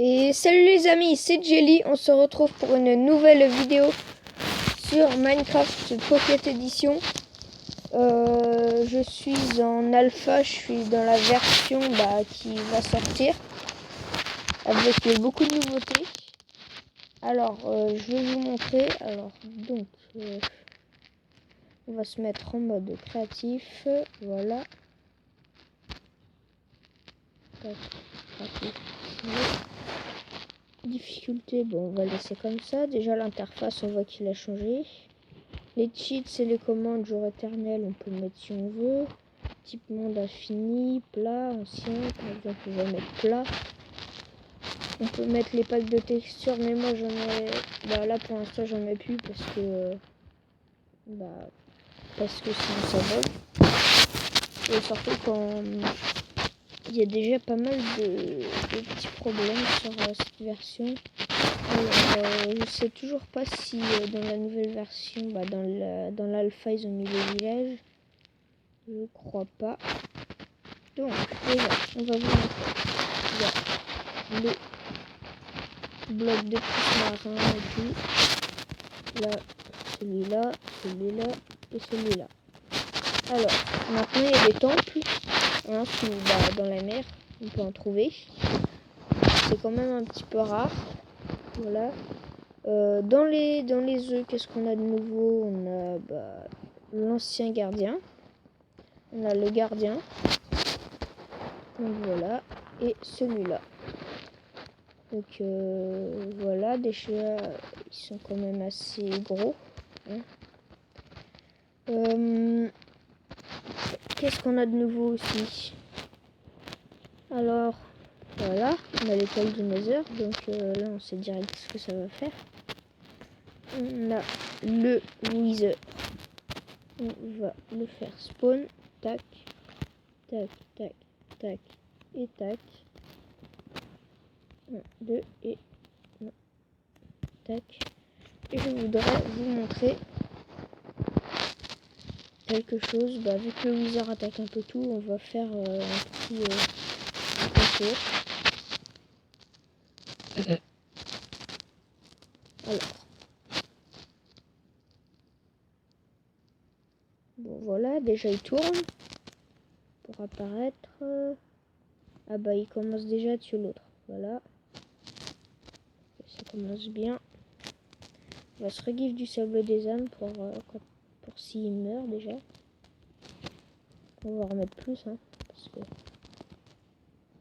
Et salut les amis, c'est Jelly, on se retrouve pour une nouvelle vidéo sur Minecraft Pocket Edition. Je suis en alpha, je suis dans la version qui va sortir avec beaucoup de nouveautés. Alors je vais vous montrer. Alors donc on va se mettre en mode créatif, voilà. Difficulté, bon on va laisser comme ça. Déjà l'interface, on voit qu'il a changé. Les cheats et les commandes jour éternel, on peut le mettre si on veut. Type monde infini, plat, ancien, par exemple on va mettre plat. On peut mettre les packs de textures, mais moi j'en ai, là pour l'instant j'en ai plus parce que sinon ça vole. Et surtout quand il y a déjà pas mal de petits problèmes sur cette version. Alors, je sais toujours pas si dans la nouvelle version, dans l'alpha ils ont mis les villages. Je crois pas. Donc déjà, on va vous montrer. Il y a le bloc de prisme marin et tout. Là, celui-là, celui-là et celui-là. Alors, maintenant il y a des temples. Hein, dans la mer, on peut en trouver. C'est quand même un petit peu rare. Voilà. Dans les œufs, qu'est-ce qu'on a de nouveau? On a l'ancien gardien. On a le gardien. Donc voilà. Et celui-là. Donc voilà. Déjà, ils sont quand même assez gros. Hein. Qu'est-ce qu'on a de nouveau aussi? Alors, voilà. On a l'étoile du Nether. Donc là, on sait direct ce que ça va faire. On a le Wither. On va le faire spawn. Tac, tac, tac, tac et tac. 1, 2 et non. Tac. Et je voudrais vous montrer quelque chose. Vu que le Wither attaque un peu tout, on va faire un petit concours. Alors. Bon voilà, déjà il tourne pour apparaître. Il commence déjà à tuer l'autre. Voilà. Ça commence bien. On va se regive du sable des âmes pour s'il meurt déjà. On va remettre plus, hein, parce que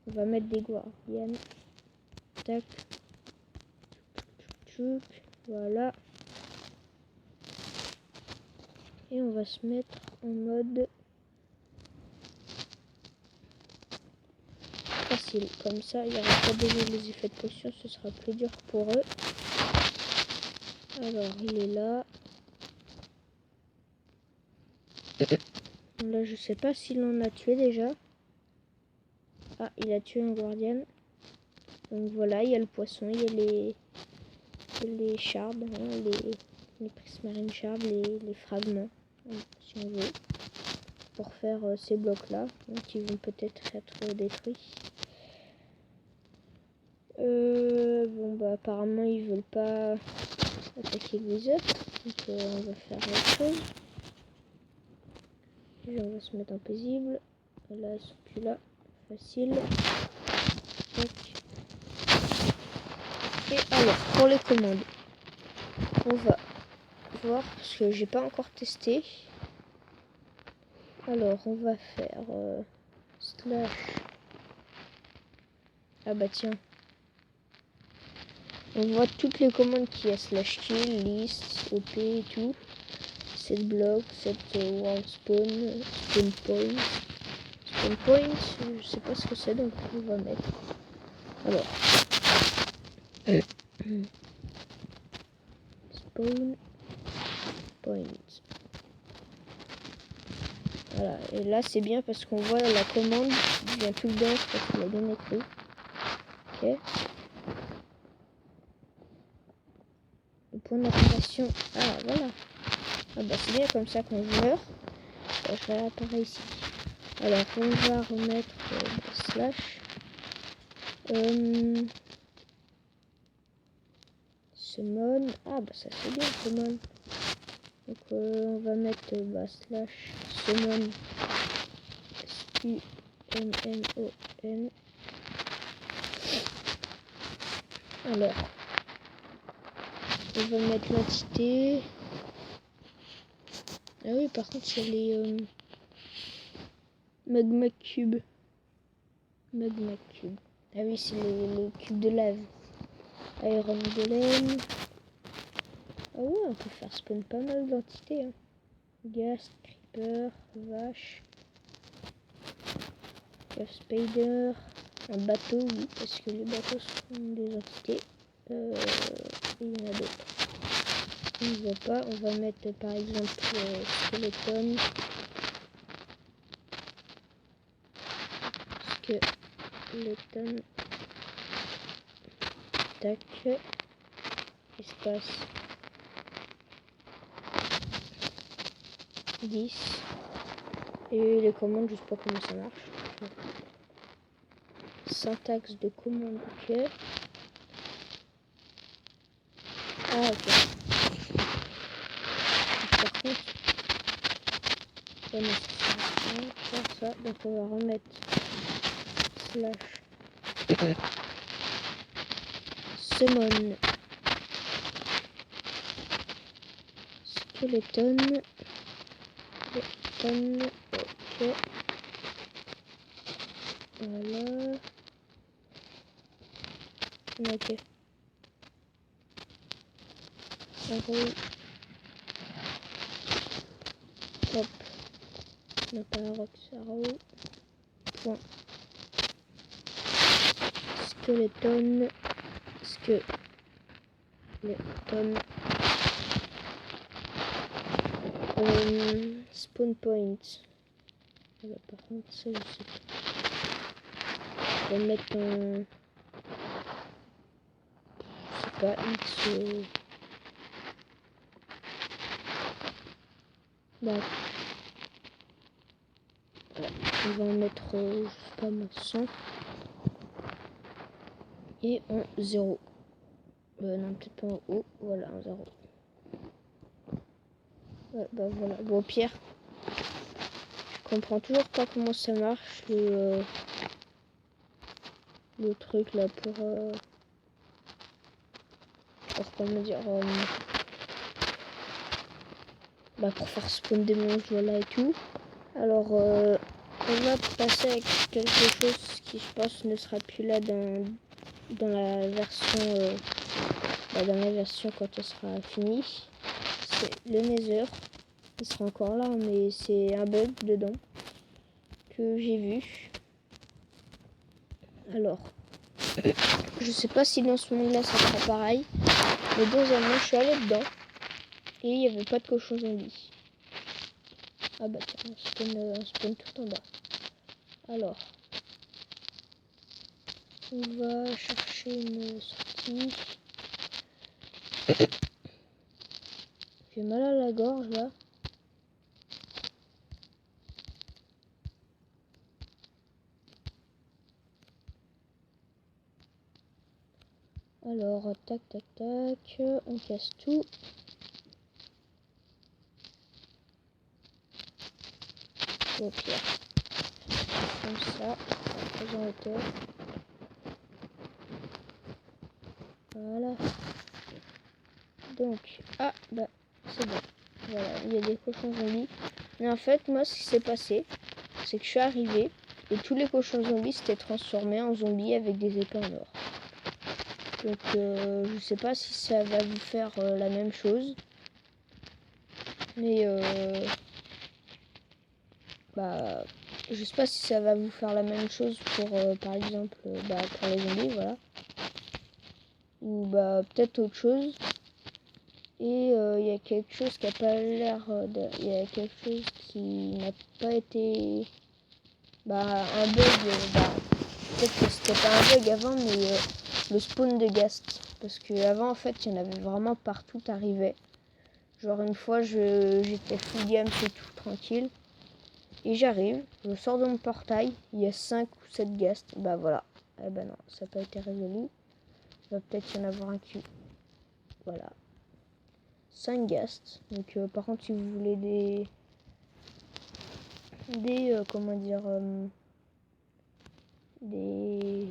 on va mettre des guardians. Tac. Tchouk. Voilà. Et on va se mettre en mode facile. Comme ça, il n'y aura pas déjà les effets de potion, ce sera plus dur pour eux. Alors, il est là. Là, je sais pas s'il en a tué déjà. Ah, il a tué un guardian. Donc voilà, il y a le poisson, il y a les shards, hein, les prismarine shards, les fragments, si on veut, pour faire ces blocs-là, qui vont peut-être être détruits. Apparemment, ils veulent pas attaquer le Wither, donc on va faire autre chose. Et on va se mettre en paisible. Là, ils sont plus là. Facile. Donc. Et alors, pour les commandes, on va voir, parce que j'ai pas encore testé. Alors, on va faire slash. Ah bah tiens. On voit toutes les commandes qu'il y a, slash kill, list, OP et tout. Set block, set world spawn, spawn point. Spawn point, je sais pas ce que c'est, donc on va mettre. Alors. Spawn point. Voilà, et là c'est bien parce qu'on voit la commande vient tout dedans parce qu'il a bien écrit. Ok. Le point d'apparition. Ah voilà. Ah c'est bien comme ça qu'on meurt. Ça réapparaît ici. Alors on va remettre slash. summon. Ah bah ça c'est bien summon. Donc on va mettre slash summon SUMMON. Alors on va mettre l'entité. Ah oui, par contre c'est les magma cube. Magma cube. Ah oui, c'est les cubes de lave. Iron golem. Ah ouais, on peut faire spawn pas mal d'entités. Hein. Ghast, creeper, vache, cave spider, un bateau, oui, parce que les bateaux sont des entités. Il y en a d'autres. On ne voit pas. On va mettre par exemple skeleton. Skeleton. Tac. Espace. 10. Et les commandes, je sais pas comment ça marche. Syntaxe de commande, ok. Ah, ok. Par contre, faire ça. Donc on va remettre slash summon skeleton. Ok. Voilà. Ok. Arrow. Hop. Non, pas la rock, c'est arrow. Point. Skeleton. Skeleton. Spawn point. Ah bah, par contre, ça je sais pas. On va mettre un. Je sais pas, X. Bah. Ouais, on va en mettre, je sais pas moi, 100. Et en 0. Non, peut-être pas en haut. Voilà, un 0. Ouais, bah voilà. Bon, Pierre. Je comprends toujours pas comment ça marche le truc là pour comment dire pour faire spawn des monstres, voilà et tout. Alors on va passer avec quelque chose qui je pense ne sera plus là dans la version quand elle sera finie. C'est le Nether. Il sera encore là, mais c'est un bug dedans que j'ai vu. Alors, je sais pas si dans ce monde-là ça sera pareil, mais dans un moment je suis allée dedans et il n'y avait pas de cochon zombie. Ah bah tiens, on spawn tout en bas. Alors, on va chercher une sortie. J'ai mal à la gorge là. Alors, tac, tac, tac, on casse tout. Au pire. Comme ça, très en hauteur. Voilà. Donc, ah, bah, c'est bon. Voilà, il y a des cochons zombies. Mais en fait, moi, ce qui s'est passé, c'est que je suis arrivée et tous les cochons zombies s'étaient transformés en zombies avec des épées en or. Donc je sais pas si ça va vous faire la même chose. Mais je sais pas si ça va vous faire la même chose pour par exemple pour les zombies, voilà. Ou peut-être autre chose. Et il y a quelque chose qui a pas l'air il y a quelque chose qui n'a pas été un bug, peut-être que c'était pas un bug avant, mais le spawn de Ghast. Parce que avant en fait il y en avait vraiment partout arrivé. Genre une fois j'étais full game, c'est tout tranquille. Et j'arrive, je sors de mon portail, il y a 5 ou 7 Ghast. Bah voilà. Eh ben non, ça n'a pas été résolu. Il va peut-être y en avoir un qui. voilà. 5 ghasts. Donc par contre si vous voulez comment dire, des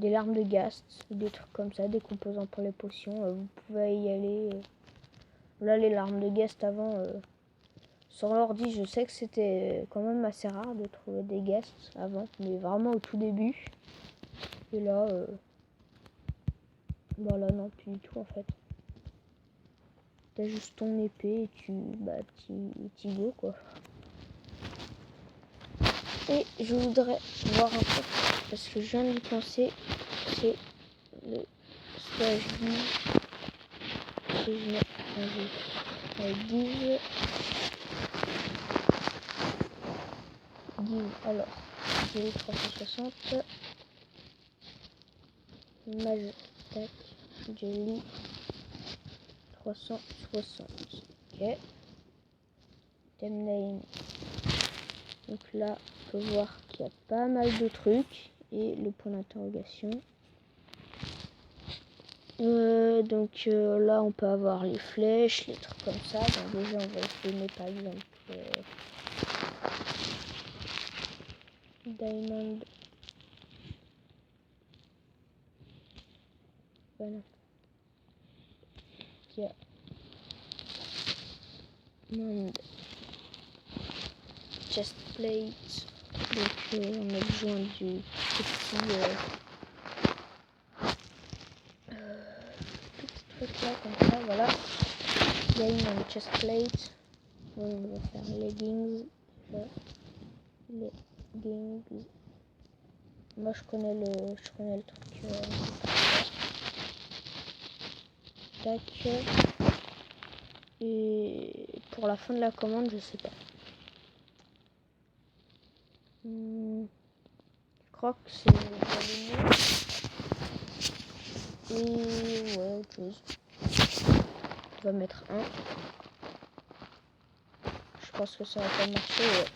larmes de ghast, des trucs comme ça, des composants pour les potions, vous pouvez y aller. Là les larmes de ghast avant, sur l'ordi je sais que c'était quand même assez rare de trouver des ghasts avant, mais vraiment au tout début. Et là voilà, non plus du tout en fait. T'as juste ton épée et t'y go quoi. Et je voudrais voir un truc, parce que je viens d'y penser, c'est le stage give. Si je mets give, alors, j'ai 360, mage, tac, jelly, 360, ok, theme name, donc là, on peut voir qu'il y a pas mal de trucs, et le point d'interrogation. Donc là on peut avoir les flèches, les trucs comme ça. Donc déjà on va essayer par exemple Diamond. Voilà. Diamond chest plate. Donc on a besoin du petit truc là comme ça, voilà. Diamond chest plate. On va faire leggings. Leggings. Moi je connais le truc. Tac. Et pour la fin de la commande, je sais pas. Je crois que c'est le et ouais, autre chose. On va mettre 1. Je pense que ça va pas marcher. Ouais.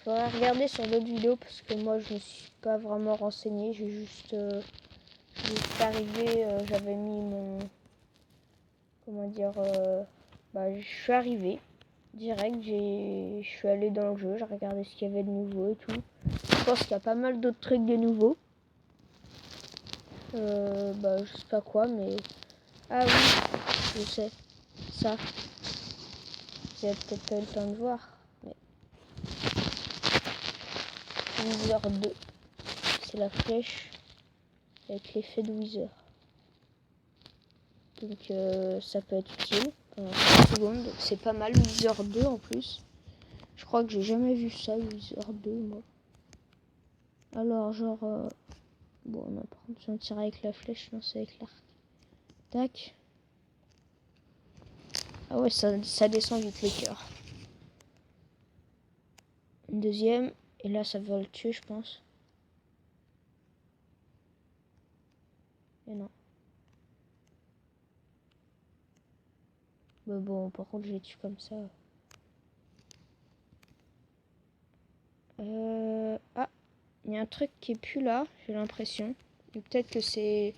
Faudra regarder sur d'autres vidéos parce que moi je me suis pas vraiment renseigné. J'ai juste arrivé, j'avais mis mon, comment dire, je suis arrivé direct, je suis allé dans le jeu, j'ai regardé ce qu'il y avait de nouveau et tout. Je pense qu'il y a pas mal d'autres trucs de nouveaux. Je sais pas quoi, mais ah oui, je sais ça. Vous avez peut-être pas eu le temps de voir, mais Wither 2, c'est la flèche avec l'effet de Wither. Donc ça peut être utile pendant 30 secondes. C'est pas mal, Wither 2 en plus. Je crois que j'ai jamais vu ça, Wither 2 moi. Alors genre bon, on a par contre si on tire avec la flèche, non c'est avec l'arc. Tac. Ah ouais, ça descend vite les cœurs. Une deuxième, et là ça va le tuer je pense. Et non. Mais bon, par contre je les tue comme ça. Ah, il y a un truc qui est plus là, j'ai l'impression. Peut-être que c'est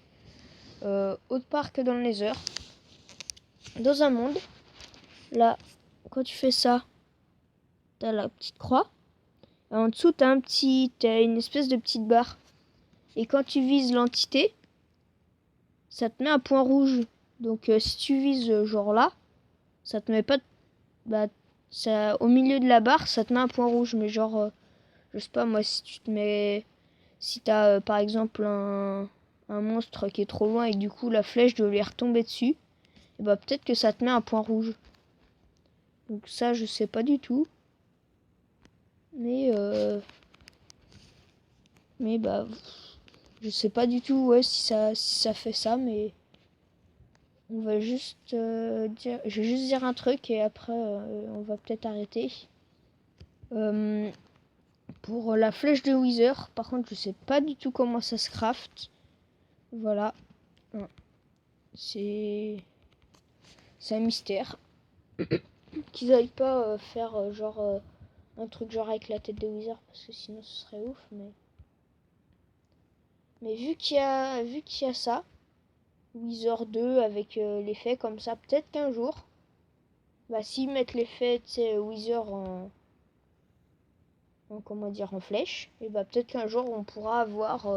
autre part que dans le Nether. Dans un monde, là, quand tu fais ça, t'as la petite croix. Et en dessous, t'as une espèce de petite barre. Et quand tu vises l'entité, ça te met un point rouge. Donc si tu vises genre là, ça te met pas... ça, au milieu de la barre, ça te met un point rouge. Mais genre, je sais pas moi, si tu te mets... Si t'as par exemple un monstre qui est trop loin et du coup la flèche doit lui retomber dessus, et peut-être que ça te met un point rouge. Donc ça je sais pas du tout. Mais je sais pas du tout si ça fait ça, mais on va juste dire, je vais juste dire un truc et après on va peut-être arrêter. Pour la flèche de Wither, par contre je sais pas du tout comment ça se craft. Voilà. C'est un mystère. Qu'ils aillent pas faire un truc genre avec la tête de Wither parce que sinon ce serait ouf, mais vu qu'il y a ça, Wither 2 avec l'effet comme ça. Peut-être qu'un jour, bah, s'ils mettent l'effet, tu sais, Wither en comment dire, en flèche, et bah peut-être qu'un jour on pourra avoir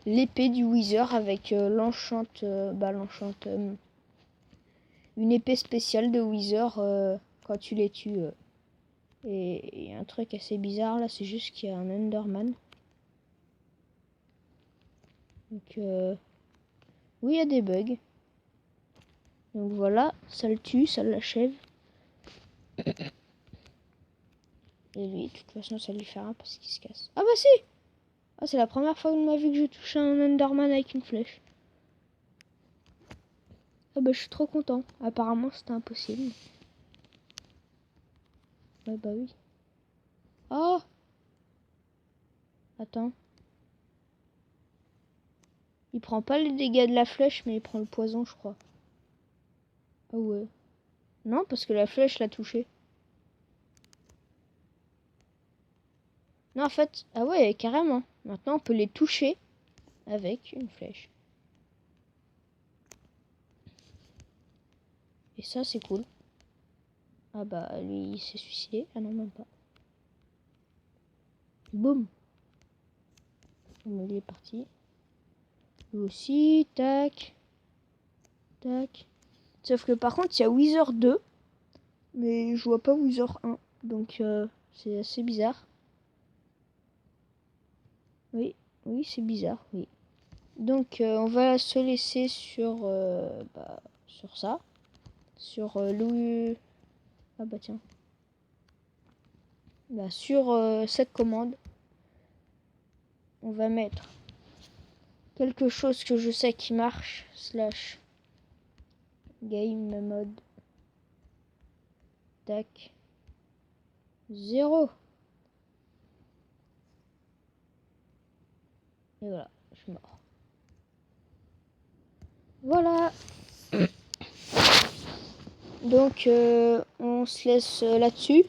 l'épée du Wither avec une épée spéciale de Wither quand tu les tues. Et un truc assez bizarre là, c'est juste qu'il y a un Enderman. Donc oui, il y a des bugs. Donc voilà, ça le tue, ça l'achève. Et lui, de toute façon, ça lui fait rien parce qu'il se casse. Ah bah si! Ah, c'est la première fois de ma vie que je touche un Enderman avec une flèche. Ah bah je suis trop content. Apparemment c'était impossible. Ouais bah oui. Oh! Attends. Il prend pas les dégâts de la flèche mais il prend le poison je crois. Ah ouais. Non parce que la flèche l'a touché. Non en fait, ah ouais carrément. Maintenant on peut les toucher avec une flèche. Et ça c'est cool. Ah bah lui il s'est suicidé. Ah non même pas. Boum. Il est parti. Lui aussi, tac. Tac. Sauf que par contre il y a Wither 2. Mais je vois pas Wither 1. Donc c'est assez bizarre. Oui, oui c'est bizarre, oui. Donc on va se laisser sur, sur ça. Sur Ah bah tiens. Bah, sur cette commande. On va mettre quelque chose que je sais qui marche. / game mode. Tac. 0. Et voilà, je suis mort. Voilà. Donc on se laisse là-dessus.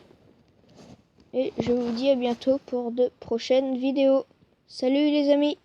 Et je vous dis à bientôt pour de prochaines vidéos. Salut les amis!